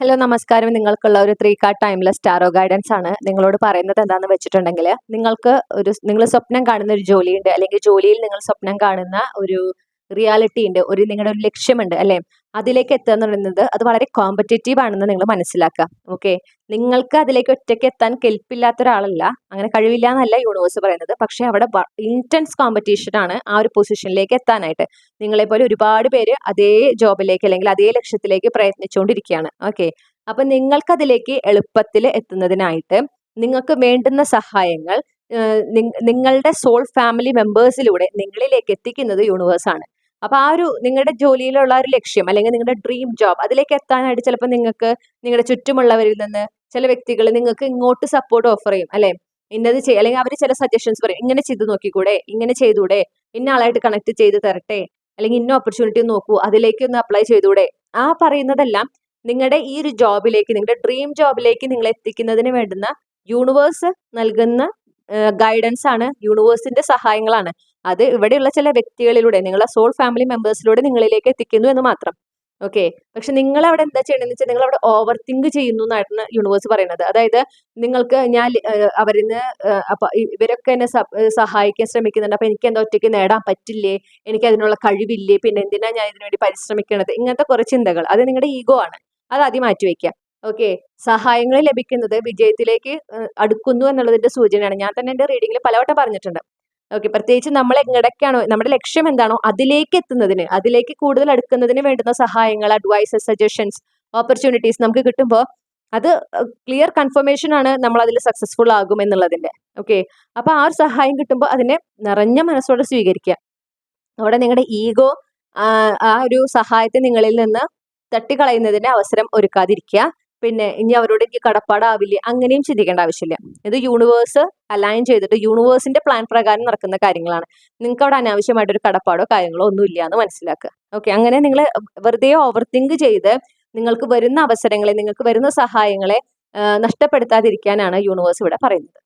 Hello നമസ്കാരം. നിങ്ങൾക്കുള്ള ഒരു 3 കാർഡ് ടൈംലെസ് ടാരോ ഗൈഡൻസ് ആണ്. നിങ്ങളോട് പറയുന്നത് എന്താണെന്ന് വെച്ചിട്ടുണ്ടെങ്കിൽ, നിങ്ങൾ സ്വപ്നം കാണുന്ന ഒരു ജോലിയുണ്ട്, അല്ലെങ്കിൽ ജോലിയിൽ നിങ്ങൾ സ്വപ്നം കാണുന്ന ഒരു റിയാലിറ്റി ഉണ്ട്, നിങ്ങളുടെ ഒരു ലക്ഷ്യമുണ്ട് അല്ലെ. അതിലേക്ക് എത്തുക എന്ന് പറയുന്നത് അത് വളരെ കോമ്പറ്റേറ്റീവ് ആണെന്ന് നിങ്ങൾ മനസ്സിലാക്കുക. ഓക്കെ, നിങ്ങൾക്ക് അതിലേക്ക് ഒറ്റയ്ക്ക് എത്താൻ കെൽപ്പില്ലാത്ത ഒരാളല്ല, അങ്ങനെ കഴിവില്ല എന്നല്ല യൂണിവേഴ്സ് പറയുന്നത്. പക്ഷെ അവിടെ ഇന്റൻസ് കോമ്പറ്റീഷൻ ആണ് ആ ഒരു പൊസിഷനിലേക്ക് എത്താനായിട്ട്. നിങ്ങളെ പോലെ ഒരുപാട് പേര് അതേ ജോബിലേക്ക് അല്ലെങ്കിൽ അതേ ലക്ഷ്യത്തിലേക്ക് പ്രയത്നിച്ചുകൊണ്ടിരിക്കുകയാണ്. ഓക്കെ, അപ്പൊ നിങ്ങൾക്ക് അതിലേക്ക് എളുപ്പത്തിൽ എത്തുന്നതിനായിട്ട് നിങ്ങൾക്ക് വേണ്ടുന്ന സഹായങ്ങൾ നിങ്ങളുടെ സോൾ ഫാമിലി മെമ്പേഴ്സിലൂടെ നിങ്ങളിലേക്ക് എത്തിക്കുന്നത് യൂണിവേഴ്സ് ആണ്. അപ്പൊ ആ ഒരു നിങ്ങളുടെ ജോലിയിലുള്ള ഒരു ലക്ഷ്യം അല്ലെങ്കിൽ നിങ്ങളുടെ ഡ്രീം ജോബ് അതിലേക്ക് എത്താനായിട്ട് ചിലപ്പോൾ നിങ്ങൾക്ക് നിങ്ങളുടെ ചുറ്റുമുള്ളവരിൽ നിന്ന് ചില വ്യക്തികൾ നിങ്ങൾക്ക് ഇങ്ങോട്ട് സപ്പോർട്ട് ഓഫർ ചെയ്യും അല്ലെ. ഇന്നത് ചെയ്യും, അല്ലെങ്കിൽ അവർ ചില സജഷൻസ് പറയും, ഇങ്ങനെ ചെയ്ത് നോക്കിക്കൂടെ, ഇങ്ങനെ ചെയ്തൂടെ, ഇന്ന ആളായിട്ട് കണക്ട് ചെയ്ത് തരട്ടെ, അല്ലെങ്കിൽ ഇന്ന ഓപ്പർച്യൂണിറ്റി നോക്കൂ, അതിലേക്ക് ഒന്ന് അപ്ലൈ ചെയ്തൂടെ. ആ പറയുന്നതെല്ലാം നിങ്ങളുടെ ഈ ഒരു ജോബിലേക്ക്, നിങ്ങളുടെ ഡ്രീം ജോബിലേക്ക് നിങ്ങൾ എത്തിക്കുന്നതിന് വേണ്ടുന്ന യൂണിവേഴ്സ് നൽകുന്ന ഗൈഡൻസ് ആണ്, യൂണിവേഴ്സിന്റെ സഹായങ്ങളാണ്. അത് ഇവിടെയുള്ള ചില വ്യക്തികളിലൂടെ, നിങ്ങളുടെ സോൾ ഫാമിലി മെമ്പേഴ്സിലൂടെ നിങ്ങളിലേക്ക് എത്തിക്കുന്നു എന്ന് മാത്രം. ഓക്കെ, പക്ഷെ നിങ്ങൾ അവിടെ എന്താ ചെയ്യണമെന്ന് വെച്ചാൽ നിങ്ങൾ അവിടെ ഓവർ തിങ്ക് ചെയ്യുന്നു എന്നാണ് യൂണിവേഴ്സ് പറയുന്നത്. അതായത് നിങ്ങൾക്ക് ഞാൻ അവരിന്ന് അപ്പൊ ഇവരൊക്കെ എന്നെ സഹായിക്കാൻ ശ്രമിക്കുന്നുണ്ട്, അപ്പൊ എനിക്ക് എന്താ ഒറ്റയ്ക്ക് നേടാൻ പറ്റില്ലേ, എനിക്ക് അതിനുള്ള കഴിവില്ലേ, പിന്നെ എന്തിനാ ഞാൻ ഇതിനു വേണ്ടി പരിശ്രമിക്കണത്, ഇങ്ങനത്തെ കുറെ ചിന്തകൾ, അത് നിങ്ങളുടെ ഈഗോ ആണ്. അത് ആദ്യം മാറ്റി വെക്കുക. ഓക്കെ, സഹായങ്ങൾ ലഭിക്കുന്നത് വിജയത്തിലേക്ക് അടുക്കുന്നു എന്നുള്ളതിന്റെ സൂചനയാണ്. ഞാൻ തന്നെ എന്റെ റീഡിങ്ങിൽ പലവട്ടം പറഞ്ഞിട്ടുണ്ട്. ഓക്കെ, പ്രത്യേകിച്ച് നമ്മൾ എങ്ങടൊക്കെയാണോ നമ്മുടെ ലക്ഷ്യം എന്താണോ അതിലേക്ക് എത്തുന്നതിന്, അതിലേക്ക് കൂടുതൽ അടുക്കുന്നതിന് വേണ്ടുന്ന സഹായങ്ങൾ, അഡ്വൈസസ്, സജഷൻസ്, ഓപ്പർച്യൂണിറ്റീസ് നമുക്ക് കിട്ടുമ്പോൾ അത് ക്ലിയർ കൺഫർമേഷൻ ആണ് നമ്മൾ അതിൽ സക്സസ്ഫുൾ ആകും എന്നുള്ളതിന്റെ. ഓക്കെ, അപ്പൊ ആ ഒരു സഹായം കിട്ടുമ്പോൾ അതിനെ നിറഞ്ഞ മനസ്സോടെ സ്വീകരിക്കുക. അവിടെ നിങ്ങളുടെ ഈഗോ ആ ഒരു സഹായത്തെ നിങ്ങളിൽ നിന്ന് തട്ടിക്കളയുന്നതിന് അവസരം ഒരുക്കാതിരിക്കുക. പിന്നെ ഇനി അവരോട് എനിക്ക് കടപ്പാടാവില്ലേ, അങ്ങനെയും ചിന്തിക്കേണ്ട ആവശ്യമില്ല. ഇത് യൂണിവേഴ്സ് അലൈൻ ചെയ്തിട്ട് യൂണിവേഴ്സിന്റെ പ്ലാൻ പ്രകാരം നടക്കുന്ന കാര്യങ്ങളാണ്. നിങ്ങൾക്ക് അവിടെ അനാവശ്യമായിട്ടൊരു കടപ്പാടോ കാര്യങ്ങളോ ഒന്നും ഇല്ല എന്ന് മനസ്സിലാക്കുക. ഓക്കെ, അങ്ങനെ നിങ്ങൾ വെറുതെ ഓവർ തിങ്ക് ചെയ്ത് നിങ്ങൾക്ക് വരുന്ന അവസരങ്ങളെ, നിങ്ങൾക്ക് വരുന്ന സഹായങ്ങളെ നഷ്ടപ്പെടുത്താതിരിക്കാനാണ് യൂണിവേഴ്സ് ഇവിടെ പറയുന്നത്.